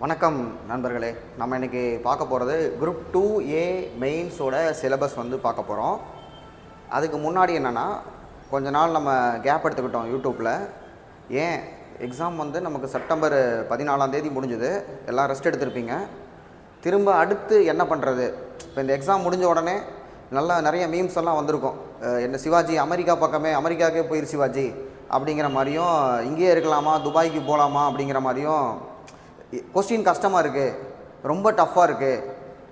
வணக்கம் நண்பர்களே. நம்ம இன்றைக்கி பார்க்க போகிறது குரூப் 2A மெயின்ஸோட சிலபஸ் பார்க்க போகிறோம். அதுக்கு முன்னாடி என்னென்னா, கொஞ்ச நாள் நம்ம கேப் எடுத்துக்கிட்டோம் யூடியூப்பில். ஏன் எக்ஸாம் நமக்கு செப்டம்பர் 14 முடிஞ்சுது. எல்லாம் ரெஸ்ட் எடுத்திருப்பீங்க. திரும்ப அடுத்து என்ன பண்ணுறது? இப்போ இந்த எக்ஸாம் முடிஞ்ச உடனே நிறைய மீம்ஸ் எல்லாம் வந்திருக்கும். என்ன சிவாஜி அமெரிக்கா பக்கமே, அமெரிக்காவுக்கே போயிரு சிவாஜி அப்படிங்கிற மாதிரியும், இங்கேயே இருக்கலாமா, துபாய்க்கு போகலாமா அப்படிங்கிற மாதிரியும் கொஸ்டின் கஷ்டமாக இருக்குது, ரொம்ப டஃப்பாக இருக்குது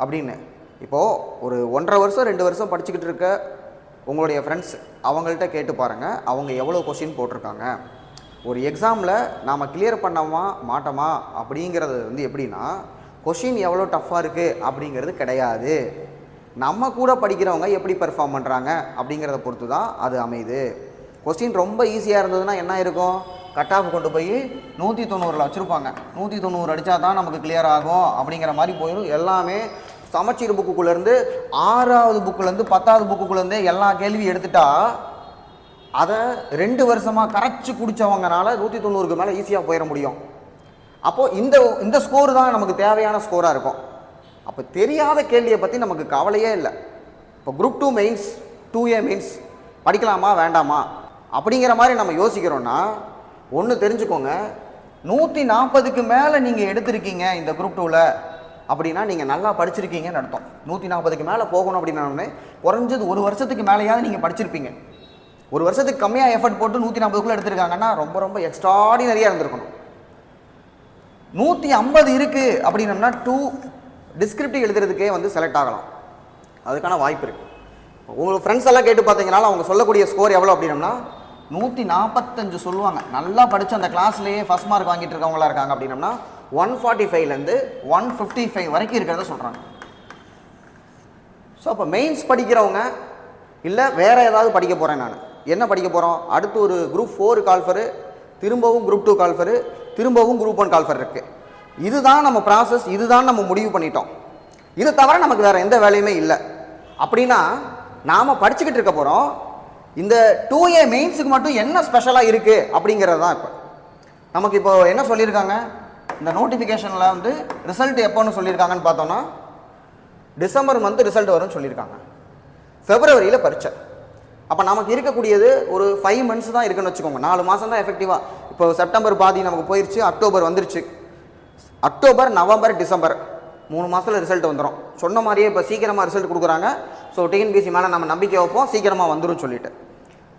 அப்படின்னு. இப்போது ஒரு 1.5 வருஷம் 2 வருஷம் படிச்சுக்கிட்டு இருக்க உங்களுடைய ஃப்ரெண்ட்ஸ் அவங்கள்ட்ட கேட்டு பாருங்கள், அவங்க எவ்வளோ கொஸ்டின் போட்டிருக்காங்க. ஒரு எக்ஸாமில் நாம் கிளியர் பண்ணோமா மாட்டோமா அப்படிங்கிறது எப்படின்னா, கொஸ்டின் எவ்வளோ டஃப்பாக இருக்குது அப்படிங்கிறது கிடையாது. நம்ம கூட படிக்கிறவங்க எப்படி பெர்ஃபார்ம் பண்ணுறாங்க அப்படிங்கிறத பொறுத்து தான் அது அமையுது. கொஸ்டின் ரொம்ப ஈஸியாக இருந்ததுன்னா என்ன இருக்கும், கட் ஆஃப் கொண்டு போய் 190 வச்சுருப்பாங்க. 190 அடித்தா தான் நமக்கு கிளியர் ஆகும் அப்படிங்கிற மாதிரி போயிடும். எல்லாமே சமச்சீர் புக்குக்குள்ளேருந்து 6வது புக்குலேருந்து 10வது புக்குக்குள்ளேருந்தே எல்லா கேள்வியும் எடுத்துட்டா அதை 2 வருஷமாக கரைச்சி குடித்தவங்கனால 190க்கு மேலே ஈஸியாக போயிட முடியும். அப்போது இந்த ஸ்கோர் தான் நமக்கு தேவையான ஸ்கோராக இருக்கும். அப்போ தெரியாத கேள்வியை பற்றி நமக்கு கவலையே இல்லை. இப்போ குரூப் 2 மெயின்ஸ் 2A மெயின்ஸ் படிக்கலாமா வேண்டாமா அப்படிங்கிற மாதிரி நம்ம யோசிக்கிறோன்னா, ஒன்று தெரிஞ்சுக்கோங்க, 140க்கு மேலே நீங்கள் எடுத்திருக்கீங்க இந்த குரூப் 2ல் அப்படின்னா நீங்கள் நல்லா படிச்சிருக்கீங்கன்னு அர்த்தம். 140க்கு மேலே போகணும் அப்படின்னா குறைஞ்சது 1 வருஷத்துக்கு மேலேயாவது நீங்கள் படிச்சிருப்பீங்க. 1 வருஷத்துக்கு கம்மியாக எஃபர்ட் போட்டு 140க்குள்ளே எடுத்திருக்காங்கன்னா ரொம்ப ரொம்ப எக்ஸ்ட்ராடினரியாக இருந்திருக்கணும். 150 இருக்குது அப்படின்னம்னா 2 டிஸ்கிரிப்டிவ் எழுதுறதுக்கே செலக்ட் ஆகலாம். அதுக்கான வாய்ப்பு இருக்குது. உங்களுக்கு ஃப்ரெண்ட்ஸ் எல்லாம் கேட்டு பார்த்தீங்கன்னா அவங்க சொல்லக்கூடிய ஸ்கோர் எவ்வளோ அப்படின்னம்னா 145 சொல்லுவாங்க. நல்லா படித்து அந்த கிளாஸ்லேயே ஃபஸ்ட் மார்க் வாங்கிட்டு இருக்கவங்களா இருக்காங்க அப்படின்னம்னா 145லேருந்து 155 வரைக்கும் இருக்கிறத சொல்கிறாங்க. ஸோ அப்போ மெயின்ஸ் படிக்கிறவங்க இல்லை வேறு ஏதாவது படிக்க போகிறேன், நான் என்ன படிக்க போகிறோம், அடுத்து ஒரு குரூப் 4 கால்ஃபரு, திரும்பவும் குரூப் 2 கால்ஃபரு, திரும்பவும் குரூப் 1 கால்ஃபர் இருக்குது. இதுதான் நம்ம ப்ராசஸ், இதுதான் நம்ம முடிவு பண்ணிட்டோம். இது தவிர நமக்கு வேறு எந்த வேலையுமே இல்லை. அப்படின்னா நாம் படிச்சுக்கிட்டு இருக்க போகிறோம். இந்த 2A மெயின்ஸுக்கு மட்டும் என்ன ஸ்பெஷலாக இருக்குது அப்படிங்கிறது தான். இப்போ நமக்கு இப்போ என்ன சொல்லியிருக்காங்க, இந்த நோட்டிஃபிகேஷனில் ரிசல்ட் எப்போன்னு சொல்லியிருக்காங்கன்னு பார்த்தோன்னா, டிசம்பர் மந்த் ரிசல்ட் வரும்னு சொல்லியிருக்காங்க. ஃபெப்ரவரியில் பரீட்சை. அப்போ நமக்கு இருக்கக்கூடியது ஒரு 5 மந்த்ஸ் தான் இருக்குன்னு வச்சுக்கோங்க. 4 மாதம் தான் எஃபெக்டிவாக. இப்போ செப்டம்பர் பாதி நமக்கு போயிடுச்சு, அக்டோபர் வந்துருச்சு. அக்டோபர், நவம்பர், டிசம்பர் 3 மாதத்தில் ரிசல்ட் வந்துடும். சொன்ன மாதிரியே இப்போ சீக்கிரமாக ரிசல்ட் கொடுக்குறாங்க. ஸோ டிஎன்பிஎஸ்சி மேலே நம்ம நம்பிக்கை வைப்போம், சீக்கிரமாக வந்துடும் சொல்லிட்டு.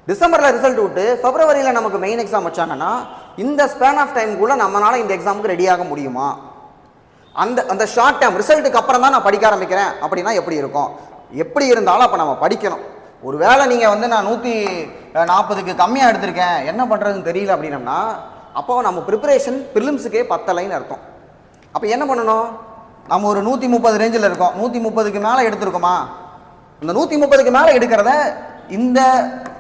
டிசம்பரில் ரிசல்ட் விட்டு ஃபெப்ரவரியில் நமக்கு மெயின் எக்ஸாம் வச்சாங்கன்னா இந்த ஸ்பேன் ஆஃப் டைமுக்குள்ளே நம்மளால் இந்த எக்ஸாமுக்கு ரெடியாக முடியுமா? அந்த ஷார்ட் டைம் ரிசல்ட்டுக்கு அப்புறம் தான் நான் படிக்க ஆரம்பிக்கிறேன் அப்படின்னா எப்படி இருக்கும்? எப்படி இருந்தாலும் அப்போ நம்ம படிக்கணும். ஒரு வேளை நீங்கள் நான் 140க்கு கம்மியாக எடுத்திருக்கேன், என்ன பண்ணுறதுன்னு தெரியல அப்படின்னம்னா, அப்போ நம்ம ப்ரிப்பரேஷன் ப்ரிலிம்ஸுக்கே 10 லைன் அர்த்தம். அப்போ என்ன பண்ணணும், நம்ம ஒரு 130 ரேஞ்சில் இருக்கோம், 130க்கு மேலே எடுத்துருக்கோமா, இந்த 130க்கு மேலே எடுக்கிறத இந்த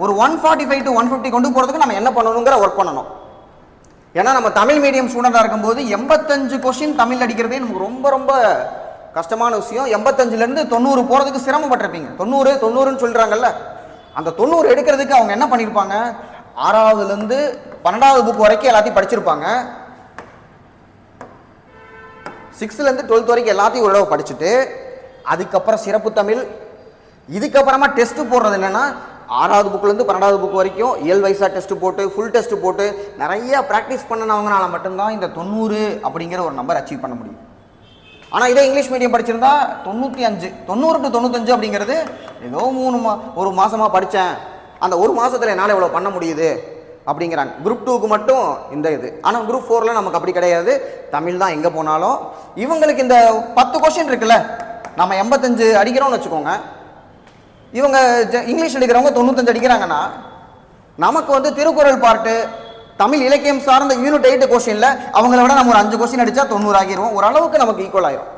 ஒரு 145 to 150 கொண்டு போகிறதுக்கு நம்ம என்ன பண்ணணுங்கிற ஒர்க் பண்ணணும். ஏன்னா நம்ம தமிழ் மீடியம் ஸ்டூடெண்டாக இருக்கும்போது 85 கொஸ்டின் தமிழ் அடிக்கிறதே நமக்கு ரொம்ப ரொம்ப கஷ்டமான விஷயம். 85லேருந்து 90 போகிறதுக்கு சிரமப்பட்டிருப்பீங்க. 90ன்னு சொல்கிறாங்கல்ல, அந்த 90 எடுக்கிறதுக்கு அவங்க என்ன பண்ணியிருப்பாங்க, 6வதுலேருந்து 12வது புக் வரைக்கும் எல்லாத்தையும் படிச்சிருப்பாங்க. 6லேருந்து 12th வரைக்கும் எல்லாத்தையும் ஒரு தடவை படிச்சுட்டு அதுக்கப்புறம் சிறப்பு தமிழ், இதுக்கப்புறமா டெஸ்ட்டு போடுறது என்னென்னா 6வது புக்லேருந்து 12வது புக் வரைக்கும் இயல் வைஸாக டெஸ்ட்டு போட்டு ஃபுல் டெஸ்ட்டு போட்டு நிறைய ப்ராக்டிஸ் பண்ணினவங்கனால மட்டும்தான் இந்த 90 அப்படிங்கிற ஒரு நம்பர் அச்சீவ் பண்ண முடியும். ஆனால் இதே இங்கிலீஷ் மீடியம் படிச்சிருந்தா 95, 90 to 95 அப்படிங்கிறது ஏதோ ஒரு மாதமாக படித்தேன், அந்த ஒரு மாதத்தில் என்னால் இவ்வளோ பண்ண முடியுது அப்படிங்கிறாங்க. குரூப் 2க்கு மட்டும் இந்த இது. ஆனால் குரூப் 4ல் நமக்கு அப்படி கிடையாது. தமிழ் தான் எங்கே போனாலும். இவங்களுக்கு இந்த 10 கொஸ்டின் இருக்குல்ல, நம்ம 85 அடிக்கிறோம்னு வச்சுக்கோங்க, இவங்க இங்கிலீஷ் அடிக்கிறவங்க 95 அடிக்கிறாங்கன்னா நமக்கு திருக்குறள் பார்ட்டு, தமிழ் இலக்கியம் சார்ந்த யூனிட் 8 கொஸ்டினில் அவங்கள விட நம்ம ஒரு 5 கொஸ்டின் அடித்தா 90 ஆகிடுவோம். ஓரளவுக்கு நமக்கு ஈக்குவல் ஆகிரும்.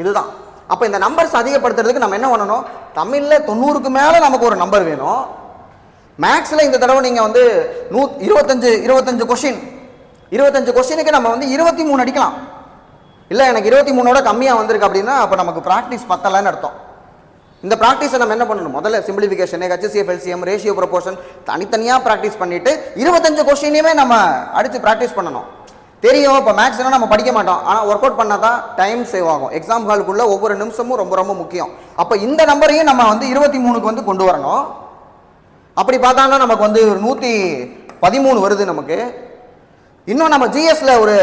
இதுதான். அப்போ இந்த நம்பர்ஸ் அதிகப்படுத்துறதுக்கு நம்ம என்ன பண்ணணும், தமிழில் 90க்கு மேலே நமக்கு ஒரு நம்பர் வேணும். மேக்ஸில் இந்த தடவை நீங்கள் 25 கொஸ்டின், 25 கொஸ்டினுக்கு நம்ம 23 அடிக்கலாம். இல்லை எனக்கு 23ஓட கம்மியாக வந்திருக்கு அப்படின்னா அப்போ நமக்கு ப்ராக்டிஸ் பத்தலைன்னு அர்த்தம். இந்த ப்ராக்டிஸை நம்ம என்ன பண்ணணும், முதல்ல simplification, HCF, LCM, ratio, proportion தனித்தனியாக ப்ராக்டிஸ் பண்ணிவிட்டு 25 கொஸ்டினையுமே நம்ம அடித்து ப்ராக்டிஸ் பண்ணணும். தெரியும். இப்போ மேக்ஸ்னா நம்ம படிக்க மாட்டோம், ஆனால் ஒர்க் அவுட் பண்ணால் தான் டைம் சேவ் ஆகும். எக்ஸாம் ஹாலுக்குள்ள ஒவ்வொரு நிமிஷமும் ரொம்ப ரொம்ப முக்கியம். அப்போ இந்த நம்பரையும் நம்ம வந்து 23க்கு வந்து கொண்டு வரணும். அப்படி பார்த்தாங்கன்னா நமக்கு வந்து 113 வருது நமக்கு. இன்னும் நம்ம ஜிஎஸ்ல ஒரு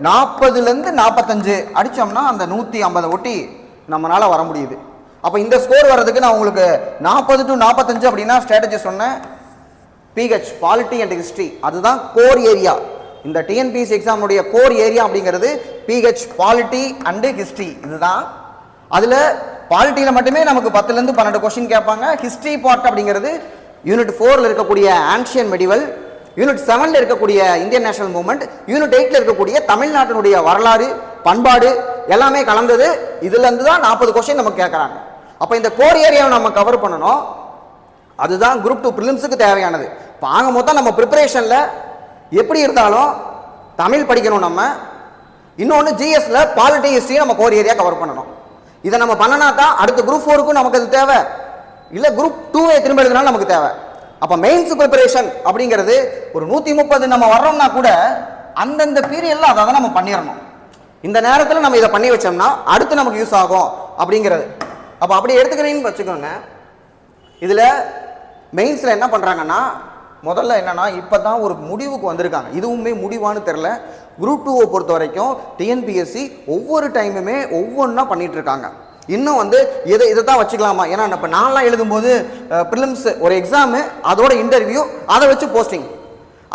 40லேருந்து 45 அடித்தோம்னா அந்த 150 ஒட்டி நம்மளால வர முடியுது. அப்போ இந்த ஸ்கோர் வர்றதுக்கு நான் உங்களுக்கு 40 to 45 அப்படின்னா ஸ்ட்ராட்டஜி சொன்னேன். பிஹெச் பாலிட்டி அண்ட் ஹிஸ்ட்ரி அதுதான் கோர் ஏரியா. இந்த டிஎன்பிஎஸ்சி எக்ஸாமுடைய கோர் ஏரியா அப்படிங்கிறது பிஹெச் பாலிட்டி அண்டு ஹிஸ்ட்ரி. இதுதான் அதில் பாலிட்டியில் மட்டுமே நமக்கு 10லேருந்து 12 கொஸ்டின் கேட்பாங்க. ஹிஸ்ட்ரி பார்ட் அப்படிங்கிறது யூனிட் 4ல் இருக்கக்கூடிய ஆன்ஷியன் மெடிவல், யூனிட் 7ல் இருக்கக்கூடிய இந்தியன் நேஷனல் மூவ்மெண்ட், யூனிட் 8ல் இருக்கக்கூடிய தமிழ்நாட்டினுடைய வரலாறு பண்பாடு எல்லாமே கலந்தது. இதுலேருந்து தான் 40 கொஸ்டின் நமக்கு கேட்குறாங்க. அப்போ இந்த கோர் ஏரியாவை நம்ம கவர் பண்ணணும். அதுதான் குரூப் 2 ப்ரிலிம்ஸுக்கு தேவையானது. இப்போ ஆக மொத்தம் நம்ம ப்ரிப்பரேஷனில் எப்படி இருந்தாலும் தமிழ் படிக்கணும். நம்ம இன்னொன்று ஜிஎஸ்ல பாலிட்டி ஹிஸ்ட்ரி நம்ம கோர் ஏரியா கவர் பண்ணணும். இதை நம்ம பண்ணனா தான் அடுத்த குரூப் 4க்கும் நமக்கு அது தேவை, இல்லை குரூப் 2 திரும்ப எழுதினாலும் நமக்கு தேவை. அப்போ மெயின்ஸ் ப்ரிப்பரேஷன் அப்படிங்கிறது ஒரு 130 நம்ம வர்றோம்னா கூட அந்தந்த பீரியடில் அதை தான் நம்ம பண்ணிடணும். இந்த நேரத்தில் நம்ம இதை பண்ணி வச்சோம்னா அடுத்து நமக்கு யூஸ் ஆகும் அப்படிங்கிறது. அப்போ அப்படி எடுத்துக்கிறீங்கன்னு வச்சுக்கோங்க. இதில் மெயின்ஸில் என்ன பண்ணுறாங்கன்னா முதல்ல என்னன்னா இப்போ தான் ஒரு முடிவுக்கு வந்திருக்காங்க. இதுவுமே முடிவானு தெரில. குரூப் 2 பொறுத்த வரைக்கும் டிஎன்பிஎஸ்சி ஒவ்வொரு டைமுமே ஒவ்வொன்றா பண்ணிட்டு இருக்காங்க. இன்னும் வந்து இதை தான் வச்சுக்கலாமா, ஏன்னா இப்போ நான்லாம் எழுதும்போது ப்ரிலிம்ஸ் ஒரு எக்ஸாமு, அதோட இன்டர்வியூ, அதை வச்சு போஸ்டிங்.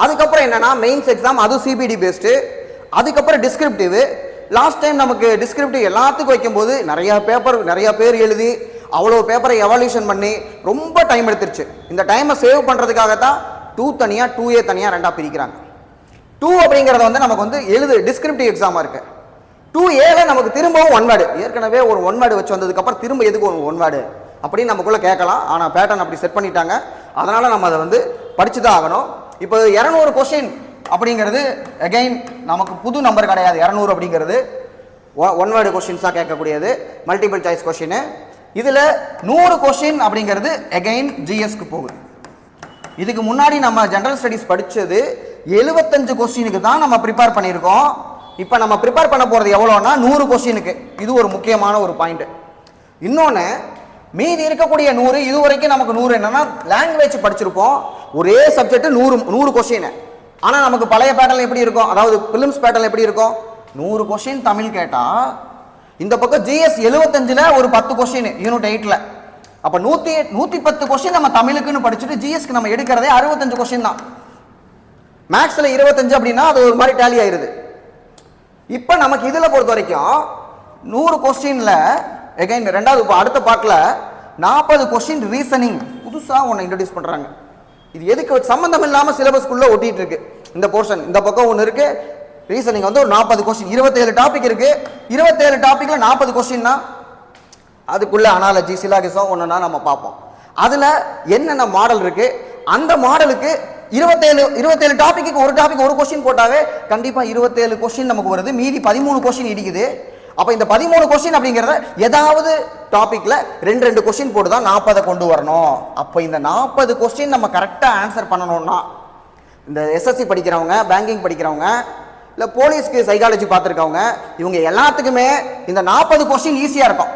அதுக்கப்புறம் என்னன்னா மெயின்ஸ் எக்ஸாம், அதுவும் சிபிடி பேஸ்டு. அதுக்கப்புறம் டிஸ்கிரிப்டிவ். லாஸ்ட் டைம் நமக்கு டிஸ்கிரிப்டிவ் எல்லாத்துக்கும் வைக்கும்போது நிறைய பேர் எழுதி அவ்வளோ பேப்பரை எவால்யூஷன் பண்ணி ரொம்ப டைம் எடுத்துருச்சு. இந்த டைமை சேவ் பண்ணுறதுக்காக தான் 2 தனியாக 2A தனியாக 2ஆக பிரிக்கிறாங்க. 2 அப்படிங்கிறது வந்து நமக்கு வந்து டிஸ்கிரிப்டிவ் எக்ஸாமாக இருக்குது. 2Aல நமக்கு திரும்பவும் 1 வேர்டு, ஏற்கனவே ஒரு 1 வேர்டு வச்சு வந்ததுக்கப்புறம் திரும்ப எதுக்கு ஒரு 1 வேர்டு அப்படின்னு நமக்குள்ளே கேட்கலாம். ஆனால் பேட்டர்ன் அப்படி செட் பண்ணிட்டாங்க. அதனால் நம்ம அதை வந்து படிச்சு தான் ஆகணும். இப்போ 200 கொஸ்டின் அப்படிங்கிறது அகைன் நமக்கு புது நம்பர் கிடையாது. 200 அப்படிங்கிறது 1 வேர்டு கொஸ்டின்ஸாக கேட்கக்கூடியது, மல்டிபிள் சாய்ஸ் கொஸ்டின். இதில் 100 கொஸ்டின் அப்படிங்கிறது அகைன் ஜிஎஸ்க்கு போகுது. இதுக்கு முன்னாடி நம்ம ஜெனரல் ஸ்டடீஸ் படித்தது 75 கொஸ்டினுக்கு தான் நம்ம ப்ரிப்பேர் பண்ணியிருக்கோம். இப்போ நம்ம ப்ரிப்பேர் பண்ண போகிறது எவ்வளோன்னா 100 கொஸ்டினுக்கு. இது ஒரு முக்கியமான ஒரு பாயிண்ட். இன்னொன்று, மீதி இருக்கக்கூடிய 100, இது வரைக்கும் நமக்கு 100 என்னன்னா லாங்குவேஜ் படிச்சிருப்போம். ஒரே சப்ஜெக்ட் 100 கொஸ்டின். ஆனால் நமக்கு பழைய பேட்டர்ல எப்படி இருக்கும், அதாவது பிலிம்ஸ் பேட்டர்ல எப்படி இருக்கும், 100 கொஸ்டின் தமிழ் கேட்டால் இந்த பக்கம் ஜிஎஸ் 75ல் ஒரு 10 கொஸ்டின் யூனிட் 8ல். அப்போ 110 கொஸ்டின் நம்ம தமிழுக்குன்னு படிச்சுட்டு ஜிஎஸ்க்கு நம்ம எடுக்கிறதே 65 கொஸ்டின் தான். மேக்ஸில் 25 அப்படின்னா அது ஒரு மாதிரி டேலி ஆயிருது. இப்போ நமக்கு இதில் பொறுத்த வரைக்கும் 100 கொஸ்டினில் எகைன் ரெண்டாவது அடுத்த பார்ட்டில் 40 கொஸ்டின் ரீசனிங் புதுசாக ஒன்று இன்ட்ரடியூஸ் பண்ணுறாங்க. இது எதுக்கு சம்மந்தம் இல்லாமல் சிலபஸ்க்குள்ளே ஒட்டிகிட்டு இருக்கு. இந்த போர்ஷன் இந்த பக்கம் ஒன்று இருக்குது, ரீசனிங் வந்து ஒரு 40 கொஸ்டின், 27 டாபிக் இருக்குது. 27 டாப்பிக்கில் 40 கொஸ்டின்னா அதுக்குள்ளே அனாலஜி சிலாகிசம் ஒன்றுனா நம்ம பார்ப்போம். அதில் என்னென்ன மாடல் இருக்குது, அந்த மாடலுக்கு 27 டாபிக்கு ஒரு டாபிக் ஒரு கொஸ்டின் போட்டாவே கண்டிப்பாக 27 கொஸ்டின் நமக்கு வருது. மீதி 13 கொஸ்டின் இடிக்குது. அப்போ இந்த 13 கொஸ்டின் அப்படிங்கிறத ஏதாவது டாப்பிக்கில் 2 கொஸ்டின் போட்டு தான் 40 கொண்டு வரணும். அப்போ இந்த 40 கொஸ்டின் நம்ம கரெக்டாக ஆன்சர் பண்ணணும்னா இந்த எஸ்எஸ்சி படிக்கிறவங்க, பேங்கிங் படிக்கிறவங்க, இல்லை போலீஸ்க்கு சைக்காலஜி பார்த்துருக்கவங்க, இவங்க எல்லாத்துக்குமே இந்த 40 கொஸ்டின் ஈஸியாக இருக்கும்.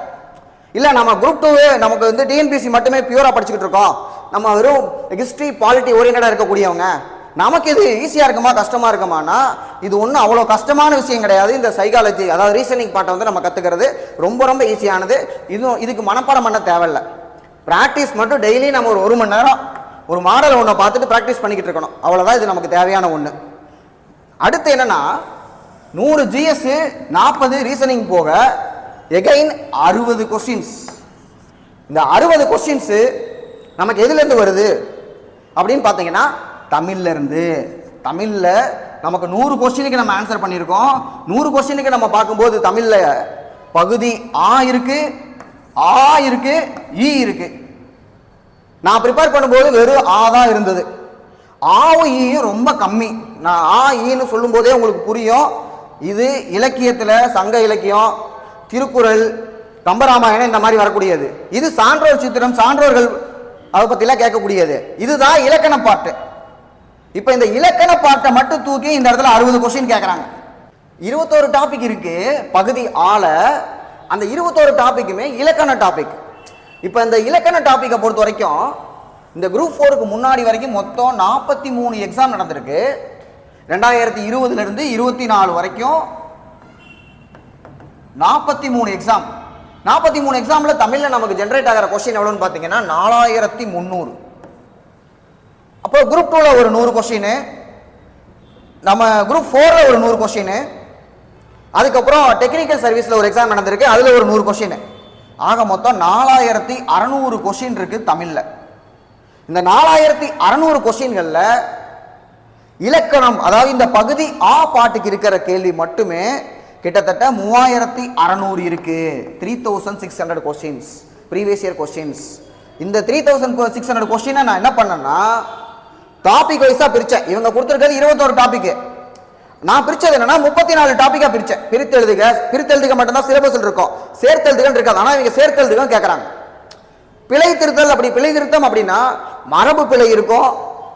இல்லை நம்ம குரூப் 2 நமக்கு வந்து டிஎன்பிஎஸ்சி மட்டுமே பியூராக படிச்சுக்கிட்டு இருக்கோம், நம்ம வெறும் ஹிஸ்ட்ரி பாலிட்டி ஓரியன்டாக இருக்கக்கூடியவங்க, நமக்கு இது ஈஸியாக இருக்குமா கஷ்டமாக இருக்குமானா இது ஒன்றும் அவ்வளோ கஷ்டமான விஷயம் கிடையாது. இந்த சைக்காலஜி அதாவது ரீசனிங் பார்ட்டை வந்து நம்ம கற்றுக்கிறது ரொம்ப ரொம்ப ஈஸியானது. இதுக்கு மனப்பாடம் பண்ண தேவையில்லை. ப்ராக்டிஸ் மட்டும் டெய்லி நம்ம ஒரு 1 மணி நேரம் ஒரு மாடல் ஒன்றை பார்த்துட்டு ப்ராக்டிஸ் பண்ணிக்கிட்டு இருக்கணும். அவ்வளோதான் இது நமக்கு தேவையான ஒன்று. அடுத்து என்னன்னா 100 ஜிஎஸ் 40 ரீசனிங் போக எகைன் 60 கொஸ்டின்ஸ். இந்த 60 கொஸ்டின்ஸ் நமக்கு எதுலேருந்து வருது அப்படின்னு பார்த்தீங்கன்னா தமிழ்ல இருந்து. தமிழில் நமக்கு 100 கொஸ்டினுக்கு நம்ம ஆன்சர் பண்ணியிருக்கோம். 100 கொஸ்டினுக்கு நம்ம பார்க்கும்போது தமிழில் பகுதி ஆ இருக்கு, ஆ இருக்கு, ஈ இருக்கு. நான் ப்ரிப்பேர் பண்ணும்போது வெறும் ஆ தான் இருந்தது. ஆவும் ஈயும் ரொம்ப கம்மி. நான் ஆ ஈன்னு சொல்லும் போதே உங்களுக்கு புரியும். இது இலக்கியத்தில் சங்க இலக்கியம், திருக்குறள், கம்பராமாயணம் இந்த மாதிரி வரக்கூடியது. இது சான்றோர் சித்திரம், சான்றோர்கள் அதை பற்றிலாம் கேட்கக்கூடியது. இதுதான் இலக்கண பாட்டு. இப்போ இந்த இலக்கண பாட்டை மட்டும் தூக்கி இந்த இடத்துல 60 கொஸ்டின் கேட்குறாங்க. 21 டாபிக் இருக்கு பகுதி ஆல. அந்த 21 டாபிக்குமே இலக்கண டாபிக். இப்போ இந்த இலக்கண டாபிக்கை பொறுத்த வரைக்கும் இந்த குரூப் 4க்கு முன்னாடி வரைக்கும் மொத்தம் 43 எக்ஸாம் நடந்திருக்கு. 2020 இருந்து 24 வரைக்கும் 43 எக்ஸாம். 43 எக்ஸாம்ல தமிழ்ல நமக்கு ஜெனரேட் ஆகிற கொஸ்டின் எவ்வளவுன்னு பாத்தீங்கன்னா 4300. அப்போ குரூப் 2ல ஒரு 100 கொஸ்டின், நம்ம குரூப் 4ல ஒரு 100 கொஸ்டின், அதுக்கப்புறம் டெக்னிக்கல் சர்வீஸ்ல ஒரு எக்ஸாம் நடந்திருக்கு, அதுல ஒரு 100 கொஸ்டின். ஆக மொத்தம் 4600 கொஸ்டின் இருக்கு தமிழ்ல. இந்த 4600 கொஸ்டின்கள்ல இலக்கணம், அதாவது இந்த பகுதி ஆ பாட்டுக்கு இருக்கிற கேள்வி மட்டுமே கிட்டத்தட்ட 3600 இருக்கு. 3600 கொஸ்டின்ஸ், ப்ரீவியஸ் இயர் கொஸ்டின்ஸ். இந்த 3600 கொஸ்டினை நான் என்ன பண்ணேன்னா டாபிக் வைஸா பிரிச்சேன். இவங்க கொடுத்துருக்கிறது 21 டாபிக், நான் பிரிச்சது என்னன்னா 34 டாபிக்கா பிரிச்சேன். பிரித்தெழுதுக மட்டும்தான் சிலபஸ் இருக்கும், சேர்த்தெழுதுகள் இருக்காது. ஆனா இவங்க சேர்த்தெழுதுகள் கேட்கறாங்க. பிழை திருத்தல், அப்படி பிழை திருத்தம் அப்படின்னா மரபு பிழை இருக்கும்,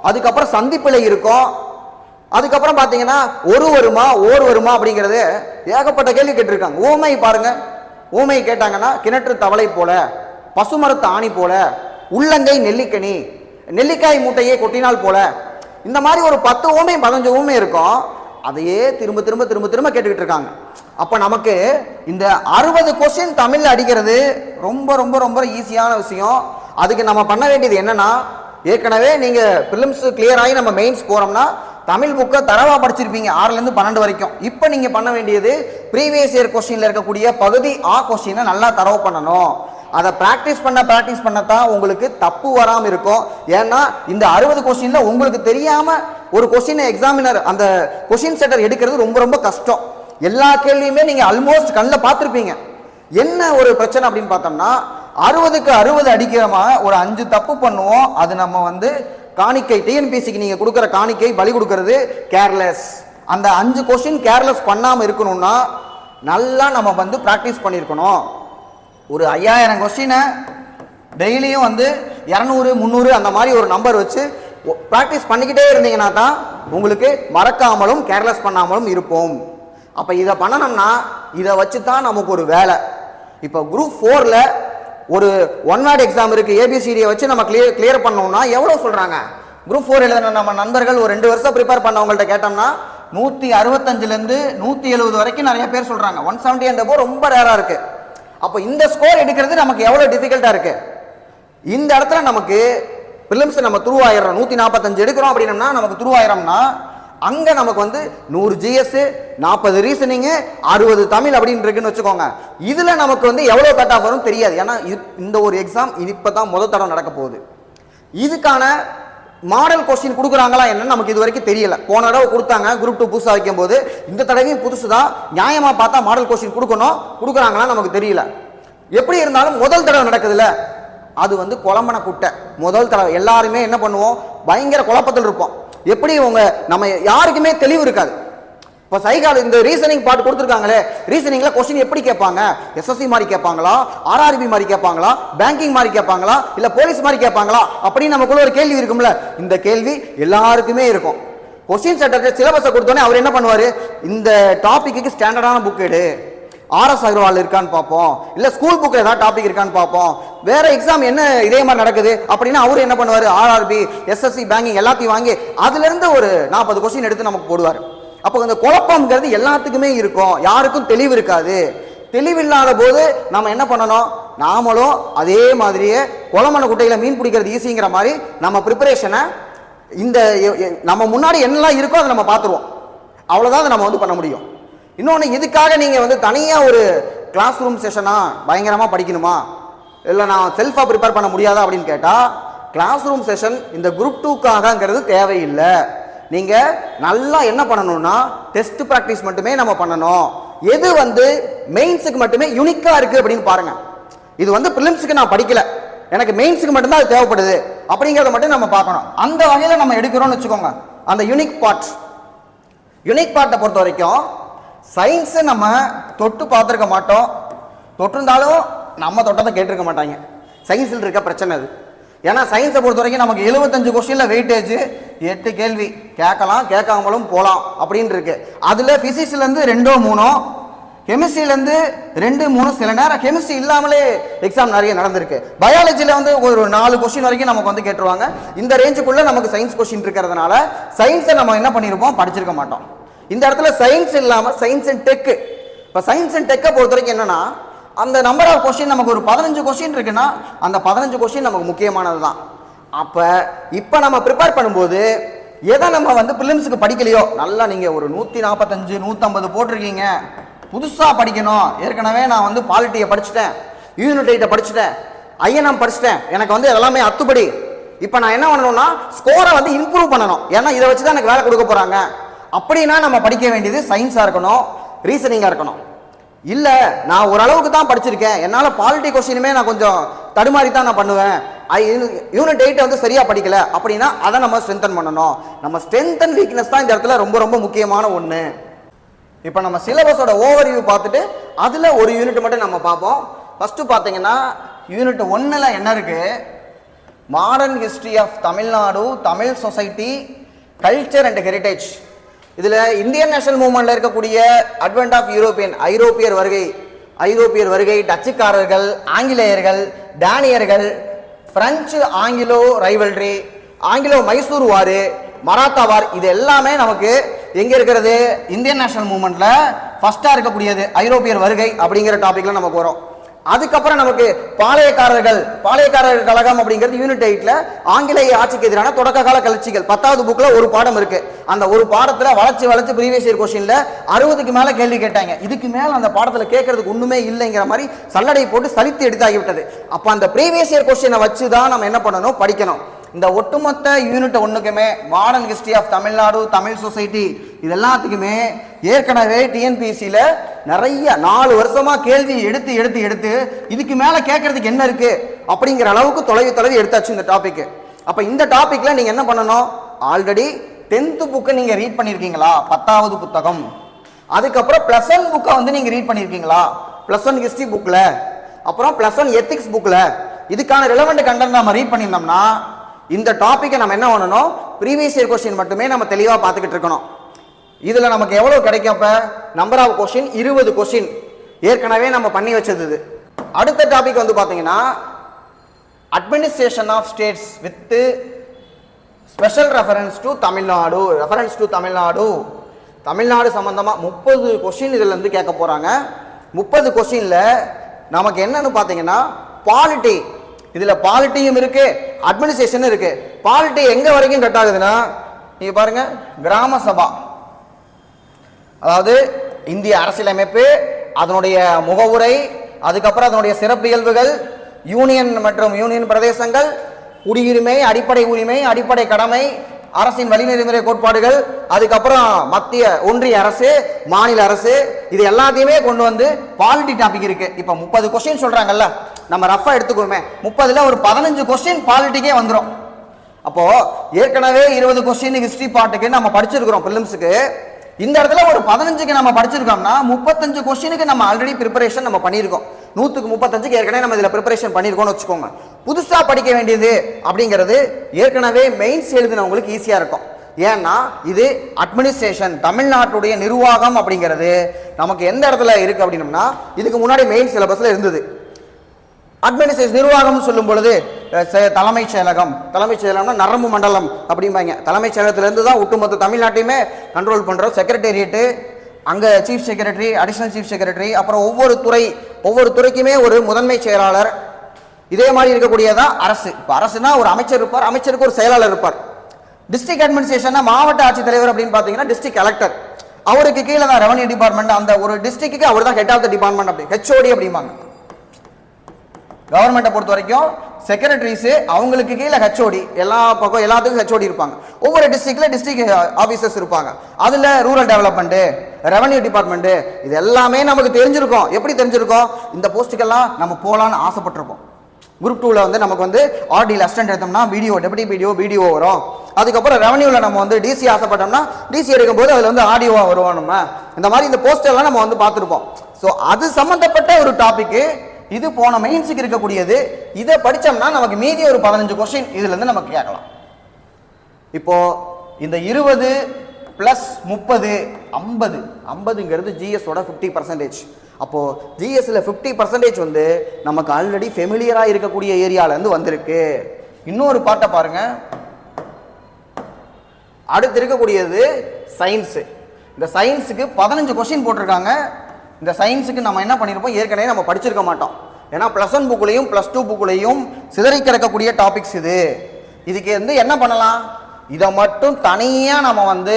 அதுக்கப்புறம் சந்தி பிழை இருக்கும், அதுக்கப்புறம் பாத்தீங்கன்னா ஒரு வருமா ஓர் வருமா அப்படிங்கிறது ஏகப்பட்ட கேள்வி கேட்டிருக்காங்க. ஊமை பாருங்க, ஊமை கேட்டாங்கன்னா கிணற்று தவளை போல, பசுமரத்து ஆணி போல, உள்ளங்கை நெல்லிக்கனி, நெல்லிக்காய் மூட்டையே கொட்டினால் போல, இந்த மாதிரி ஒரு 10 ஊமை 15 ஊமை இருக்கும். அதையே திரும்ப திரும்ப திரும்ப திரும்ப கேட்டுக்கிட்டு இருக்காங்க. அப்ப நமக்கு இந்த 60 கொஸ்டின் தமிழ்ல அடிக்கிறது ரொம்ப ரொம்ப ரொம்ப ஈஸியான விஷயம். அதுக்கு நம்ம பண்ண வேண்டியது என்னன்னா, ஏற்கனவே நீங்க பிலிம்ஸ் கிளியர் ஆகி நம்ம மெயின்ஸ் போறோம்னா தமிழ் புக்கை தரவா படிச்சிருப்பீங்க 6ல இருந்து 12 வரைக்கும். இப்போ நீங்க பண்ண வேண்டியது ப்ரீவியஸ் இயர் கொஸ்டின்ல இருக்கக்கூடிய பகுதி ஆ கொஸ்டினை நல்லா தரவு பண்ணணும். அதை பிராக்டிஸ் பண்ணத்தான் உங்களுக்கு தப்பு வராம இருக்கும். ஏன்னா இந்த 60 கொஸ்டின்ல உங்களுக்கு தெரியாம ஒரு கொஸ்டின் எக்ஸாமினர் அந்த கொஸ்டின் செட்டர் எடுக்கிறது ரொம்ப ரொம்ப கஷ்டம். எல்லா கேள்வியுமே நீங்க ஆல்மோஸ்ட் கண்ணில் பார்த்துருப்பீங்க. என்ன ஒரு பிரச்சனை அப்படின்னு பார்த்தோம்னா 60க்கு 60 அடிக்கிறோமா ஒரு 5 தப்பு பண்ணுவோம். அது நம்ம காணிக்கை, டிஎன்பிசிக்கு நீங்க கொடுக்குற காணிக்கை பலி கொடுக்கறது கேர்லெஸ். அந்த 5 கொஸ்டின் கேர்லெஸ் பண்ணாம இருக்கணும்னா நல்லா நம்ம பிராக்டிஸ் பண்ணியிருக்கணும். ஒரு 5000 கொஸ்டினை டெய்லியும் 200 300 அந்த மாதிரி ஒரு நம்பர் வச்சு பிராக்டிஸ் பண்ணிக்கிட்டே இருந்தீங்கன்னா தான் உங்களுக்கு மறக்காமலும் கேர்லெஸ் பண்ணாமலும் இருப்போம். அப்ப இதை பண்ணணும்னா இதை வச்சு தான் நமக்கு ஒரு வேலை. இப்போ குரூப் 4ல ஒரு 1 வேர்ட் எக்ஸாம் இருக்கு, ஏபிசிடியை வச்சு நம்ம கிளியர் பண்ணோம்னா எவ்வளவு சொல்றாங்க? குரூப் 4 எழுதின நம்ம நண்பர்கள் ஒரு 2 வருஷம் ப்ரிப்பேர் பண்ணவங்கள்ட்ட கேட்டோம்னா 165ல இருந்து 170 வரைக்கும் நிறைய பேர் சொல்றாங்க. 170 என்ற ரொம்ப ரேரா இருக்கு. அப்போ இந்த ஸ்கோர் எடுக்கிறது நமக்கு எவ்வளவு டிஃபிகல்ட்டா இருக்கு. இந்த இடத்துல நமக்கு பிலிம்ஸ் நம்ம த்ரூ ஆயிரம் 145 எடுக்கிறோம் அப்படின்னா நமக்கு த்ரூ ஆயிரம்னா அங்க நமக்கு 100 ஜிஎஸ், 40 ரீசனிங், 60 தமிழ் அப்படின்னு இருக்குன்னு வச்சுக்கோங்க. இதுல நமக்கு எவ்வளவு கட் ஆஃப் வரும் தெரியாது. ஏன்னா இந்த ஒரு எக்ஸாம் இப்பதான் முதல் தடவை நடக்க போகுது. இதுக்கான மாடல் கொஸ்டின் கொடுக்குறாங்களா என்னன்னு நமக்கு இது வரைக்கும் தெரியல. போன தடவை கொடுத்தாங்க குரூப் 2 புதுசா வைக்கும் போது, இந்த தடவையும் புதுசுதான். நியாயமா பார்த்தா மாடல் கொஸ்டின் கொடுக்குறாங்களா நமக்கு தெரியல. எப்படி இருந்தாலும் முதல் தடவை நடக்குதுல்ல, அது குழம்பன குட்டை. முதல் தடவை எல்லாருமே என்ன பண்ணுவோம், பயங்கர குழப்பத்தில் இருப்போம். எப்படி நம்ம யாருக்குமே தெளிவு இருக்காது. இப்போ சைக்காலஜி இந்த ரீசனிங் பார்ட் கொடுத்துருக்காங்களே, ரீசனிங்ல கொஸ்டின் எப்படி கேட்பாங்க? எஸ்எஸ்சி மாதிரி கேட்பாங்களா, ஆர்ஆர்பி மாதிரி கேட்பாங்களா, பேங்கிங் மாதிரி கேட்பாங்களா, இல்ல போலீஸ் மாதிரி கேட்பாங்களா அப்படின்னு நமக்குள்ள ஒரு கேள்வி இருக்கும்ல. இந்த கேள்வி எல்லாருக்குமே இருக்கும். கொஸ்டின் செட்டர் சிலபஸை கொடுத்தோன்னே அவர் என்ன பண்ணுவாரு, இந்த டாபிக்கு ஸ்டாண்டர்டான புக் எடு, ஆர்எஸ் அகர்வால் இருக்கான்னு பார்ப்போம், இல்ல ஸ்கூல் புக்ல ஏதாவது டாபிக் இருக்கான்னு பார்ப்போம், வேற எக்ஸாம் என்ன இதே மாதிரி நடக்குது அப்படின்னா அவரு என்ன பண்ணுவாரு, ஆர்ஆர்பி, எஸ்எஸ்சி, பேங்கிங் எல்லாத்தையும் வாங்கி அதுல இருந்து ஒரு 40 கொஸ்டின் எடுத்து நமக்கு போடுவார். அப்போ இந்த குழப்பம்ங்கிறது எல்லாத்துக்குமே இருக்கும், யாருக்கும் தெளிவு இருக்காது. தெளிவில்லாத போது நம்ம என்ன பண்ணணும், நாமளும் அதே மாதிரியே குளமண குட்டையில மீன் பிடிக்கிறது ஈஸிங்கிற மாதிரி நம்ம ப்ரிப்பரேஷனை இந்த நம்ம முன்னாடி என்னெல்லாம் இருக்கோ அதை நம்ம பார்த்துருவோம். அவ்வளோதான் அதை நம்ம பண்ண முடியும். இன்னொன்று, இதுக்காக நீங்கள் தனியாக ஒரு கிளாஸ் ரூம் செஷனா பயங்கரமாக படிக்கணுமா, இல்லை நான் செல்ஃபாக ப்ரிப்பேர் பண்ண முடியாதா அப்படின்னு கேட்டால், கிளாஸ் ரூம் செஷன் இந்த குரூப் 2க்காகங்கிறது தேவையில்லை. நீங்கள் நல்லா என்ன பண்ணணும்னா டெஸ்ட் ப்ராக்டிஸ் மட்டுமே நம்ம பண்ணணும். எது மெயின்ஸுக்கு மட்டுமே யூனிக்காக இருக்குது அப்படின்னு பாருங்க. இது பிலிம்ஸுக்கு நான் படிக்கல, எனக்கு மெயின்ஸுக்கு மட்டும்தான் அது தேவைப்படுது அப்படிங்கிறத மட்டும் நம்ம பார்க்கணும். அந்த வகையில் நம்ம எடுக்கிறோம்னு வச்சுக்கோங்க. அந்த யூனிக் பார்ட்டை பொறுத்த வரைக்கும் சயின்ஸை நம்ம தொட்டு பார்த்துருக்க மாட்டோம், தொட்டிருந்தாலும் நம்ம தொட்டதை கேட்டிருக்க மாட்டாங்க. சயின்ஸில் இருக்க பிரச்சனை அது. ஏன்னா சயின்ஸை பொறுத்த வரைக்கும் நமக்கு 75 கொஸ்டின்ல வெயிட்டேஜ் 8 கேள்வி கேட்கலாம், கேட்காமலும் போகலாம் அப்படின்னு இருக்கு. அதுல பிசிக்ஸ்லேருந்து 2 3, கெமிஸ்ட்ரியிலேருந்து 2 3, சில நேரம் கெமிஸ்ட்ரி இல்லாமலே எக்ஸாம் நிறைய நடந்திருக்கு. பயாலஜியில் வந்து ஒரு 4 கொஸ்டின் வரைக்கும் நமக்கு வந்து கேட்டுருவாங்க. இந்த ரேஞ்சுக்குள்ள நமக்கு சயின்ஸ் கொஸ்டின் இருக்கிறதுனால சயின்ஸை நம்ம என்ன பண்ணியிருப்போம், படிச்சிருக்க மாட்டோம். இந்த இடத்துல சயின்ஸ் இல்லாமல் சயின்ஸ் அண்ட் டெக். இப்போ சயின்ஸ் அண்ட் டெக்கை பொறுத்த வரைக்கும் என்னன்னா, அந்த நம்பர் ஆஃப் கொஸ்டின் நமக்கு ஒரு 15 கொஸ்டின் இருக்குன்னா அந்த 15 கொஸ்டின் நமக்கு முக்கியமானது தான். அப்போ இப்போ நம்ம ப்ரிப்பேர் பண்ணும்போது எதை நம்ம வந்து ப்ரிலிம்ஸுக்கு படிக்கலையோ, நல்லா நீங்கள் ஒரு 145 150 போட்டிருக்கீங்க, புதுசாக படிக்கணும். ஏற்கனவே நான் வந்து பாலிட்டியை படிச்சுட்டேன், யூனிட் 8 படிச்சுட்டேன், ஐஎன்எம் படிச்சுட்டேன், எனக்கு வந்து எல்லாமே அத்துப்படி. இப்போ நான் என்ன பண்ணணும்னா ஸ்கோரை வந்து இம்ப்ரூவ் பண்ணணும். ஏன்னா இதை வச்சு தான் எனக்கு வேலை கொடுக்க போகிறாங்க. அப்படின்னா நம்ம படிக்க வேண்டியது சயின்ஸாக இருக்கணும், ரீசனிங்காக இருக்கணும். இல்லை நான் ஓரளவுக்கு தான் படிச்சிருக்கேன், என்னால் பாலிட்டி கொஸ்டினுமே நான் கொஞ்சம் தடுமாறி தான் நான் பண்ணுவேன், யூனிட் 8 வந்து சரியாக படிக்கல அப்படின்னா அதை நம்ம ஸ்ட்ரென்தன் பண்ணணும். நம்ம ஸ்ட்ரென்த் அண்ட் வீக்னஸ் தான் இந்த இடத்துல ரொம்ப ரொம்ப முக்கியமான ஒன்று. இப்போ நம்ம சிலபஸோட ஓவர்வியூ பார்த்துட்டு அதில் ஒரு யூனிட் மட்டும் நம்ம பார்ப்போம். ஃபஸ்ட்டு பார்த்தீங்கன்னா யூனிட் 1ல் என்ன இருக்குது, modern history of Tamil Nadu, Tamil society, culture and heritage. இதில் இந்தியன் நேஷனல் மூவ்மெண்ட்ல இருக்கக்கூடிய அட்வென்ட் ஆஃப் ஐரோப்பியர் வருகை, டச்சுக்காரர்கள், ஆங்கிலேயர்கள், டேனியர்கள், French Anglo rivalry, Anglo Mysore war, Maratha வார், இது எல்லாமே நமக்கு எங்க இருக்கிறது, இந்தியன் நேஷனல் மூவ்மெண்ட்ல ஃபர்ஸ்டா இருக்கக்கூடியது ஐரோப்பியர் வருகை அப்படிங்கிற டாபிக்ல நமக்கு வரும். அதுக்கப்புறம் நமக்கு பாளையக்காரர் கழகம் அப்படிங்கிறது யூனிட் 8ல ஆங்கிலேய ஆட்சிக்கு எதிரான தொடக்க கால கிளர்ச்சிகள் 10வது புக்ல ஒரு பாடம் இருக்கு. அந்த ஒரு பாடத்துல வளைச்சு ப்ரீவியஸ் இயர் கொஸ்டின்ல 60க்கு மேல கேள்வி கேட்டாங்க. இதுக்கு மேல அந்த பாடத்துல கேட்கறதுக்கு ஒண்ணுமே இல்லைங்கிற மாதிரி சல்லடை போட்டு சலித்து எடுத்தாகிவிட்டது. அப்ப அந்த ப்ரீவியஸ் இயர் கொஸ்டினை வச்சுதான் நம்ம என்ன பண்ணணும், படிக்கணும். இந்த ஒட்டுமொத்த யூனிட் 1க்குமே modern history of Tamil Nadu, Tamil society, இது எல்லாத்துக்குமே ஏற்கனவே டிஎன்பிஎஸ்சியில நிறைய 4 வருஷமா கேள்வி எடுத்து இதுக்கு மேல கேட்கறதுக்கு என்ன இருக்கு அப்படிங்கிற அளவுக்கு தொலைவி எடுத்தாச்சு இந்த டாபிக். அப்ப இந்த டாபிக்ல நீங்க என்ன பண்ணணும், ஆல்ரெடி 10th புக்கை நீங்க ரீட் பண்ணிருக்கீங்களா, 10வது புத்தகம், அதுக்கப்புறம் +1 புக்கை வந்து நீங்க ரீட் பண்ணிருக்கீங்களா, +1 ஹிஸ்டரி புக்ல, அப்புறம் +1 எத்திக்ஸ் புக்ல, இதுக்கான ரிலவெண்ட் கண்டென்ட் நம்ம ரீட் பண்ணியிருந்தோம்னா இந்த டாபிக்கை நம்ம என்ன பண்ணணும், ப்ரீவியஸ் இயர் கொஸ்டின் மட்டுமே நம்ம தெளிவாக பார்த்துக்கிட்டு இருக்கணும். இதில் நமக்கு எவ்வளோ கிடைக்கும், அப்போ நம்பர் ஆஃப் கொஸ்டின் 20 கொஸ்டின் ஏற்கனவே நம்ம பண்ணி வச்சது. அடுத்த டாபிக் வந்து பார்த்தீங்கன்னா administration of states with special reference to Tamil Nadu. Tamil Nadu சம்பந்தமாக 30 கொஸ்டின் இதில் இருந்து கேட்க போகிறாங்க. 30 கொஸ்டினில் நமக்கு என்னன்னு பார்த்தீங்கன்னா பாலிட்டி, இதுல பாலிட்டியும் இருக்கு, அட்மினிஸ்ட்ரேஷன் இருக்கு. பாலிட்டி எங்க வரைக்கும் கட் ஆகுதுன்னா, நீங்க பாருங்க, கிராம சபா, அதாவது இந்திய அரசியலமைப்பு, அதனுடைய முகவுரை, அதுக்கப்புறம் அதனுடைய சிறப்பியல்புகள், யூனியன் மற்றும் யூனியன் பிரதேசங்கள், குடியுரிமை, அடிப்படை உரிமை, அடிப்படை கடமை, அரசின் வழிநெறிமுறை கோட்பாடுகள், அதுக்கப்புறம் மத்திய ஒன்றிய அரசு, மாநில அரசு, இது எல்லாத்தையுமே கொண்டு வந்து பாலிட்டி டாபிக் இருக்கு. இப்ப 30 கொஸ்டின் சொல்றாங்கல்ல, நம்ம ரஃபா எடுத்துக்கோமே, 30ல ஒரு 15 கொஸ்டின் பாலிட்டிக்கே வந்துடும். அப்போ ஏற்கனவே 20 கொஸ்டின் ஹிஸ்டரி பார்ட்டுக்கு நம்ம படிச்சிருக்கிறோம் பிலிம்ஸுக்கு. இந்த இடத்துல ஒரு 15க்கு நம்ம படிச்சிருக்கோம்னா 35 கொஸ்டினுக்கு நம்ம ஆல்ரெடி ப்ரிப்பரேஷன் நம்ம பண்ணியிருக்கோம். 100க்கு 35க்கு ஏற்கனவே நம்ம இதில் ப்ரிப்பரேஷன் பண்ணியிருக்கோம்னு வச்சுக்கோங்க. புதுசாக படிக்க வேண்டியது அப்படிங்கிறது ஏற்கனவே மெயின்ஸ் எழுதினவங்களுக்கு ஈஸியாக இருக்கும். ஏன்னா இது அட்மினிஸ்ட்ரேஷன், தமிழ்நாட்டுடைய நிர்வாகம் அப்படிங்கிறது நமக்கு எந்த இடத்துல இருக்கு அப்படின்னம்னா, இதுக்கு முன்னாடி மெயின் சிலபஸ்ல இருந்தது. அட்மினிஸ்ட்ரேஷன் நிர்வாகம் சொல்லும் பொழுது தலைமைச் செயலகம்னா நரம்பு மண்டலம் அப்படிம்பாங்க. தலைமைச் செயலகத்திலிருந்து தான் ஒட்டுமொத்த தமிழ்நாட்டையுமே கண்ட்ரோல் பண்ணுறோம். செக்ரட்டேரியட்டு, அங்கே chief secretary, additional chief secretary, அப்புறம் ஒவ்வொரு துறைக்குமே ஒரு முதன்மை செயலாளர், இதே மாதிரி இருக்கக்கூடியதான் அரசு. இப்போ அரசுனா ஒரு அமைச்சர் இருப்பார், அமைச்சருக்கு ஒரு செயலாளர் இருப்பார். டிஸ்ட்ரிக்ட் அட்மினிஸ்ட்ரேஷன் மாவட்ட ஆட்சித்தலைவர் அப்படின்னு பார்த்தீங்கன்னா டிஸ்ட்ரிக்ட் கலெக்டர், அவருக்கு கீழே தான் ரெவன்யூ டிபார்ட்மெண்ட், அந்த ஒரு டிஸ்ட்ரிக்ட்டுக்கு அவர் தான் ஹெட் ஆஃப் த டிபார்ட்மெண்ட், அப்படி ஹெச்ஓடி அப்படிம்பாங்க. கவர்மெண்ட்டை பொறுத்த வரைக்கும் செக்ரட்டரிஸ், அவங்களுக்கு கீழே ஹெச்ஓடி, எல்லா பக்கம் எல்லாத்துக்கும் ஹெச்ஓடி இருப்பாங்க. ஒவ்வொரு டிஸ்ட்ரிக்ட்ல டிஸ்ட்ரிக்ட் ஆஃபீஸர்ஸ் இருப்பாங்க. அதுல ரூரல் டெவலப்மெண்ட், ரெவன்யூ டிபார்ட்மெண்ட், இது எல்லாமே நமக்கு தெரிஞ்சிருக்கும். எப்படி தெரிஞ்சிருக்கும், இந்த போஸ்ட்டுக்கெல்லாம் நம்ம போகலான்னு ஆசைப்பட்டிருப்போம். குரூப் 2ல வந்து நமக்கு வந்து ஆர்டியில் அசிஸ்டன்ட் எடுத்தோம்னா பிடிஓ, டெபுட்டி பிடிஓ வரும். அதுக்கப்புறம் ரெவன்யூவில் நம்ம வந்து டிசி ஆசைப்பட்டோம்னா டிசி எடுக்கும்போது அதில் வந்து ஆடியோவாக வருவோம். நம்ம இந்த மாதிரி இந்த போஸ்ட் எல்லாம் நம்ம வந்து பார்த்துருப்போம். ஸோ அது சம்மந்தப்பட்ட ஒரு டாபிக்கு இது போன மெயின்ஸுக்கு இருக்கக்கூடியது. இதை படித்தோம்னா நமக்கு மீதி ஒரு 15 கொஸ்டின் இதுலேருந்து நமக்கு கேட்கலாம். இப்போ இந்த 20 + 30 50 50ங்கிறது ஜிஎஸோட 50%. அப்போ ஜிஎஸ்ல 50% வந்து நமக்கு ஆல்ரெடி ஃபெமிலியரா இருக்கக்கூடிய ஏரியாலேருந்து வந்திருக்கு. இன்னொரு பாட்டை பாருங்க. அடுத்து இருக்கக்கூடியது சயின்ஸு. இந்த சயின்ஸுக்கு 15 கொஸ்டின் போட்டிருக்காங்க. இந்த சயின்ஸுக்கு நம்ம என்ன பண்ணியிருப்போம், ஏற்கனவே நம்ம படிச்சிருக்க மாட்டோம். ஏன்னா +1 புக்குலையும் +2 புக்குலையும் சிதறி கிடக்கக்கூடிய டாபிக்ஸ் இது. இதுக்கு வந்து என்ன பண்ணலாம், இதை மட்டும் தனியாக நம்ம வந்து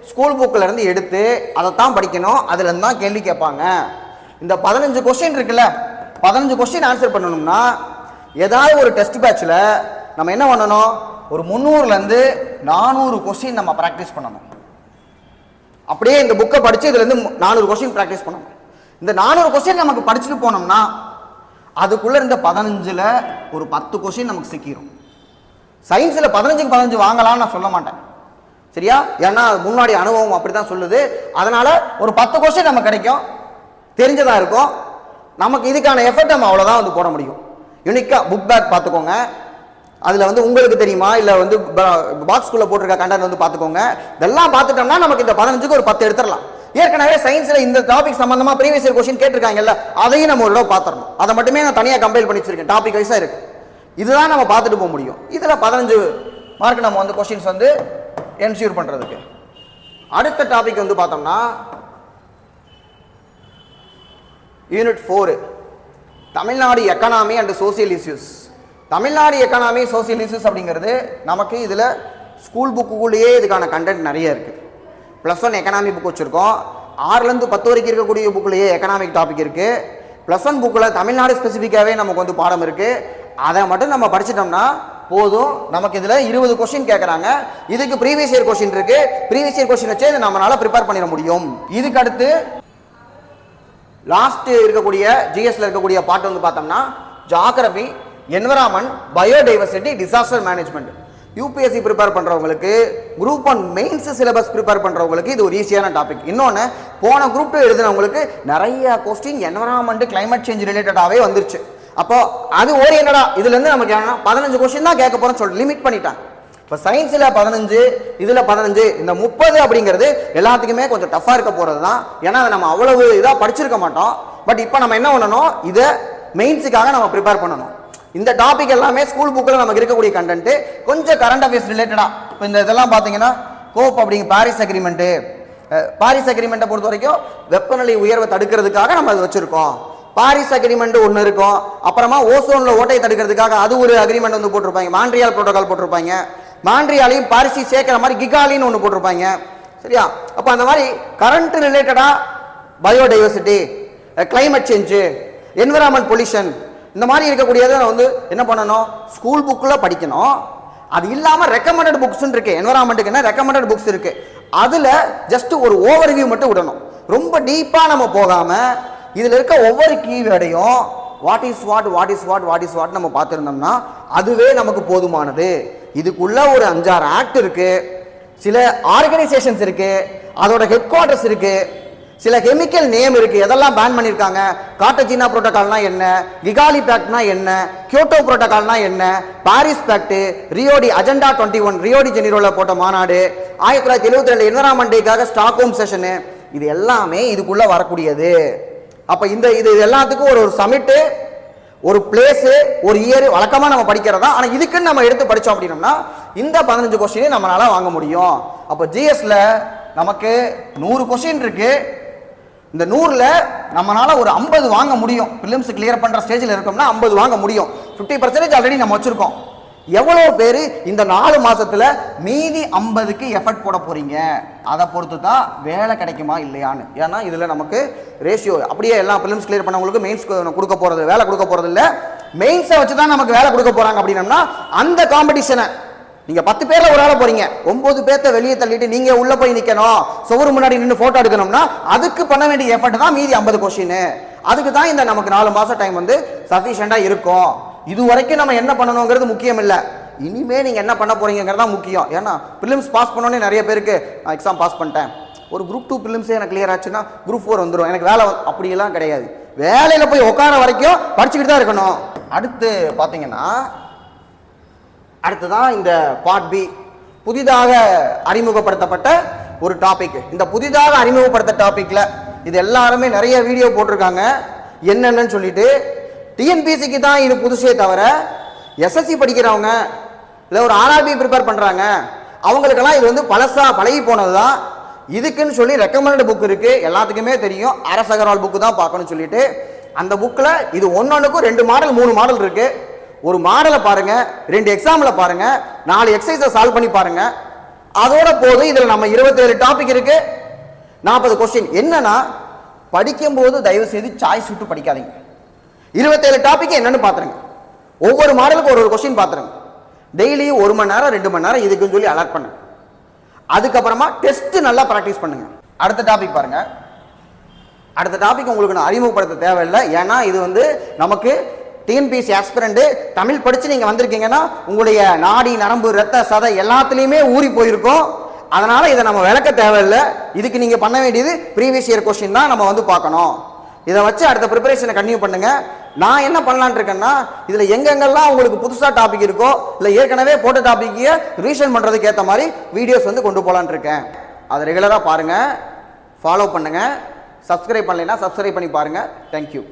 ஸ்கூல் புக்கில் இருந்து எடுத்து அதைத்தான் படிக்கணும். அதுலேருந்து தான் கேள்வி கேட்பாங்க. இந்த 15 கொஸ்டின் இருக்குல்ல, 15 கொஸ்டின் ஆன்சர் பண்ணணும்னா ஏதாவது ஒரு டெஸ்ட் பேட்சில் நம்ம என்ன பண்ணணும், ஒரு 300லேருந்து 400 கொஸ்டின் நம்ம ப்ராக்டிஸ் பண்ணணும். அப்படியே இந்த புக்கை படித்து இதுலேருந்து 400 கொஸ்டின் ப்ராக்டிஸ் பண்ணணும். இந்த 400 கொஸ்டின் நமக்கு படிச்சுட்டு போனோம்னா அதுக்குள்ளே இருந்த 15ல் ஒரு 10 கொஸ்டின் நமக்கு சிக்கிடும். சயின்ஸில் 15க்கு 15 வாங்கலாம்னு நான் சொல்ல மாட்டேன், சரியா? ஏன்னா முன்னாடி அனுபவம் அப்படி தான் சொல்லுது. அதனால் ஒரு 10 கொஸ்டின் நமக்கு கிடைக்கும், தெரிஞ்சதாக இருக்கும். நமக்கு இதுக்கான எஃபர்ட் நம்ம அவ்வளோதான் வந்து போட முடியும். யூனிக்காக புக் பேக் பார்த்துக்கோங்க. அதில் வந்து உங்களுக்கு தெரியுமா இல்லை வந்து பாக்ஸ்குள்ளே போட்டிருக்க கண்டென்ட் வந்து பார்த்துக்கோங்க. இதெல்லாம் பார்த்துட்டோம்னா நமக்கு இந்த 15க்கு ஒரு 10 எடுத்துடலாம். ஏற்கனவே சயின்ஸில் இந்த டாபிக் சம்பந்தமாக ப்ரீவியஸ் இயர் கொஸ்டின் கேட்டிருக்காங்கல்ல, அதையும் நம்ம ஒரு தடவை பார்த்துடணும். அதை மட்டுமே நான் தனியாக கம்பைல் பண்ணி வச்சிருக்கேன், டாபிக் வைஸாக இருக்கு. இதுதான் நம்ம பார்த்துட்டு போக முடியும். இதில் 15 மார்க் நம்ம வந்து கொஸ்டின்ஸ் வந்து என்ஷூர் பண்ணுறதுக்கு. அடுத்த டாபிக் வந்து பார்த்தோம்னா unit 4 Tamil Nadu economy and social issues. Tamil Nadu economy social issues அப்படிங்கிறது நமக்கு இதில் ஸ்கூல் புக்குக்குள்ளேயே இதுக்கான கண்டென்ட் நிறைய இருக்குது. +1 எக்கனாமி புக் வச்சுருக்கோம். 6லேருந்து 10 வரைக்கும் இருக்கக்கூடிய புக்கிலேயே எக்கனாமிக் டாபிக் இருக்குது. +1 புக்கில் தமிழ்நாடு ஸ்பெசிஃபிக்காகவே நமக்கு வந்து பாடம் இருக்குது. அதை மட்டும் நம்ம படிச்சிட்டோம்னா போதும். நமக்கு இதில் 20 கொஸ்டின் கேட்குறாங்க. இதுக்கு ப்ரீவியஸ் இயர் கொஸ்டின் இருக்குது. ப்ரீவியஸ் இயர் கொஸ்டின் வச்சு நம்மளால் ப்ரிப்பேர் பண்ணிட முடியும். இதுக்கு அடுத்து லாஸ்ட் இருக்கக்கூடிய ஜிஎஸ்ல இருக்கக்கூடிய பாட்டு வந்து பார்த்தோம்னா geography, environment, biodiversity, disaster management. UPSC prepare பண்ணுறவங்களுக்கு, குரூப் 1 மெயின்ஸ் சிலபஸ் ப்ரிப்பேர் பண்ணுறவங்களுக்கு இது ஒரு ஈஸியான டாபிக். இன்னொன்று, போன குரூப் 2 எழுதினவங்களுக்கு நிறைய கொஸ்டின் என்விரான்மெண்ட், கிளைமேட் சேஞ்ச் ரிலேட்டடாகவே வந்துருச்சு. அப்போ அது ஓரியன்டா இதுலேருந்து நமக்கு என்னன்னா 15 கொஸ்டின் தான் கேட்க போகிறோம்னு சொல்லிட்டு லிமிட் பண்ணிட்டாங்க. இப்போ சயின்ஸில் 15, இதில் 15, இந்த 30 அப்படிங்கிறது எல்லாத்துக்குமே கொஞ்சம் டஃப்பாக இருக்க போகிறது தான். ஏன்னா அதை நம்ம அவ்வளவு இதாக படிச்சிருக்க மாட்டோம். பட் இப்போ நம்ம என்ன பண்ணணும், இதை மெயின்ஸுக்காக நம்ம ப்ரிப்பேர் பண்ணணும். இந்த டாபிக் எல்லாமே ஸ்கூல் புக்கில் நமக்கு இருக்கக்கூடிய கண்டென்ட், கொஞ்சம் கரண்ட் அஃபேர்ஸ் ரிலேட்டடாக. இப்போ இந்த இதெல்லாம் பார்த்தீங்கன்னா கோப் அப்படிங்க பாரிஸ் அக்ரிமெண்ட்டு. பாரிஸ் அக்ரிமெண்ட்டை பொறுத்த வரைக்கும் வெப்பநிலை உயர்வை தடுக்கிறதுக்காக நம்ம அது வச்சுருக்கோம். பாரிஸ் அக்ரிமெண்ட் ஒன்று இருக்கும். அப்புறமா ஓசோனில் ஓட்டையை தடுக்கிறதுக்காக அது ஒரு அக்ரிமெண்ட் வந்து போட்டிருப்பாங்க. மான்ட்ரியால் புரோட்டோகால் போட்டிருப்பாங்க. மான்ட்ரியாலையும் பாரிஸையும் சேர்க்கிற மாதிரி கிகாலின்னு ஒன்று போட்டிருப்பாங்க, சரியா? அப்போ அந்த மாதிரி கரண்ட் ரிலேட்டடாக biodiversity, climate change, environment pollution, இந்த மாதிரி இருக்கக்கூடியதை வந்து என்ன பண்ணணும், ஸ்கூல் புக்கில் படிக்கணும். அது இல்லாமல் ரெக்கமெண்டட் புக்ஸ் இருக்கு. என்விரான்மெண்ட்டுக்கு என்ன ரெக்கமெண்டட் புக்ஸ் இருக்கு, அதில் ஜஸ்ட் ஒரு ஓவர்வியூ மட்டும் விடணும். ரொம்ப டீப்பாக நம்ம போகாமல் இதில் இருக்க ஒவ்வொரு கீவேர்டையும் வாட் இஸ் வாட் நம்ம பார்த்துருந்தோம்னா அதுவே நமக்கு போதுமானது. இதுக்குள்ள ஒரு 5-6 ஆக்ட் இருக்கு, சில ஆர்கனைசேஷன்ஸ் இருக்கு, அதோட ஹெட் குவார்டர்ஸ் இருக்கு, சில கெமிக்கல் நேம் இருக்கு, எதெல்லாம் பேன் பண்ணியிருக்காங்க, கார்டஜினா புரோட்டோகால்னா என்ன, கிகாலி பேக்ட்னா என்ன, கியோட்டோ புரோட்டோகால்னா என்ன, Paris pact, Rio de agenda 21 Rio de ஜெனிரோல போட்ட மாநாடு, 1972 என்விரான்மெண்ட் டேக்காக ஸ்டாக்ஹோம் செஷனு, இது எல்லாமே இதுக்குள்ள வரக்கூடியது. அப்ப இது எல்லாத்துக்கும் ஒரு சமிட்டு, ஒரு பிளேஸ், ஒரு இயர் வழக்கமா நம்ம படிக்கிறதா. ஆனா இதுக்குன்னு நம்ம எடுத்து படிச்சோம் அப்படின்னா இந்த 15 கொஸ்டினை நம்மளால வாங்க முடியும். அப்ப ஜிஎஸ்ல நமக்கு 100 கொஸ்டின் இருக்கு. இந்த 100ல நம்மளால ஒரு 50 வாங்க முடியும். பிலிம்ஸ் கிளியர் பண்ற ஸ்டேஜில் இருக்கோம்னா 50 வாங்க முடியும். 50% ஆல்ரெடி நம்ம வச்சிருக்கோம். எவ்வளவு பேர் இந்த 4 மாசத்துல மீதி 50க்கு எஃபர்ட் போட போறீங்க, அதை பொறுத்து தான் வேலை கிடைக்குமா இல்லையான்னு. ஏன்னா இதுல நமக்கு ரேஷியோ அப்படியே எல்லாம் பிலிம்ஸ் கிளியர் பண்ணவங்களுக்கு மெயின்ஸ் கொடுக்க போறது, வேலை கொடுக்க போறது இல்லை. மெயின்ஸை வச்சு தான் நமக்கு வேலை கொடுக்க போறாங்க. அப்படின்னா அந்த காம்படிஷனை நீங்க 10 பேர்ல ஒரு ஆள போறீங்க, 9 பேர்த்த வெளியே தள்ளிட்டு நீங்க உள்ள போய் நிக்கணும், சுவரு முன்னாடி நின்று போட்டோ எடுக்கணும்னா அதுக்கு பண்ண வேண்டிய எஃபர்ட் தான் மீதி 50 கொஸ்டின். அதுக்கு தான் இந்த நமக்கு 4 மாசம் டைம் வந்து சஃபிஷியண்டா இருக்கும். இது வரைக்கும் நம்ம என்ன பண்ணணுங்கிறது முக்கியம் இல்லை, இனிமே நீங்க என்ன பண்ண போறீங்கிறதா முக்கியம். ஏன்னா பிலிம்ஸ் பாஸ் பண்ணோன்னே நிறைய பேருக்கு எக்ஸாம் பாஸ் பண்ணிட்டேன், ஒரு குரூப் 2 பிலிம்ஸே எனக்கு கிளியர் ஆச்சுன்னா குரூப் 4 வந்துடும், எனக்கு வேலை அப்படியெல்லாம் கிடையாது. வேலையில் போய் உட்கார வரைக்கும் படிச்சுக்கிட்டு தான் இருக்கணும். அடுத்து பார்த்தீங்கன்னா அடுத்துதான் இந்த பார்ட் பி, புதிதாக அறிமுகப்படுத்தப்பட்ட ஒரு டாபிக். இந்த புதிதாக அறிமுகப்படுத்த டாபிக்ல இது எல்லாருமே நிறைய வீடியோ போட்டிருக்காங்க என்னென்னு சொல்லிட்டு. டிஎன்பிசிக்கு தான் இது புதுசே தவிர எஸ்எஸ்சி படிக்கிறவங்க இல்லை ஒரு ஆர்ஆர்பி ப்ரிப்பேர் பண்ணுறாங்க அவங்களுக்கெல்லாம் இது வந்து பழகி போனது தான். இதுக்குன்னு சொல்லி ரெக்கமெண்டட் புக் இருக்கு, எல்லாத்துக்குமே தெரியும். அரசு அகர்வால் புக்கு தான் பார்க்கணும்னு சொல்லிட்டு அந்த புக்கில் இது ஒன்னொன்றுக்கும் 2 மாடல் 3 மாடல் இருக்கு. ஒரு மாடலை பாருங்க, 2 எக்ஸாம்பிள் பாருங்க, 4 எக்ஸசைஸை சால்வ் பண்ணி பாருங்க. அதோட போது இதில் நம்ம 27 டாபிக் இருக்கு, 40 கொஸ்டின். என்னன்னா படிக்கும்போது தயவு செய்து சாய்ஸ் விட்டு படிக்காதீங்க. 27 டாபிக் என்னன்னு பாத்துருங்க. ஒவ்வொரு மாடலுக்கு ஒரு கொஸ்டின் பாத்துருங்க. டெய்லி 1 மணி நேரம் 2 மணி நேரம் இதுக்குன்னு சொல்லி அலாட் பண்ணுங்க. அதுக்கப்புறமா டெஸ்ட் நல்லா பிராக்டிஸ் பண்ணுங்க. அடுத்த டாபிக் பாருங்க. அடுத்த டாபிக் உங்களுக்கு நான் அறிமுகப்படுத்த தேவையில்லை, ஏன்னா இது வந்து நமக்கு டிஎன்பிஎஸ்சி ஆஸ்பிரண்ட் தமிழ் படிச்சு நீங்க வந்திருக்கீங்கன்னா உங்களுடைய நாடி நரம்பு ரத்த சதை எல்லாத்துலயுமே ஊறி போயிருக்கும். அதனால இதை நம்ம விளக்க தேவையில்லை. இதுக்கு நீங்க பண்ண வேண்டியது ப்ரீவியஸ் இயர் கொஸ்டின் தான் நம்ம வந்து பார்க்கணும். இதை வச்சு அடுத்த ப்ரிப்பரேஷனை கண்டினியூ பண்ணுங்க. நான் என்ன பண்ணலான் இருக்கேன்னா இதுல எங்கெங்கெல்லாம் உங்களுக்கு புதுசா டாபிக் இருக்கோ இல்ல ஏற்கனவே போட்ட டாபிக்கையே ரிவிஷன் பண்றதுக்கு ஏற்ற மாதிரி வீடியோஸ் வந்து கொண்டு போலான் இருக்கேன். அதை ரெகுலரா பாருங்க, ஃபாலோ பண்ணுங்க. சப்ஸ்கிரைப் பண்ணலைன்னா சப்ஸ்கிரைப் பண்ணி பாருங்க. தேங்க்யூ.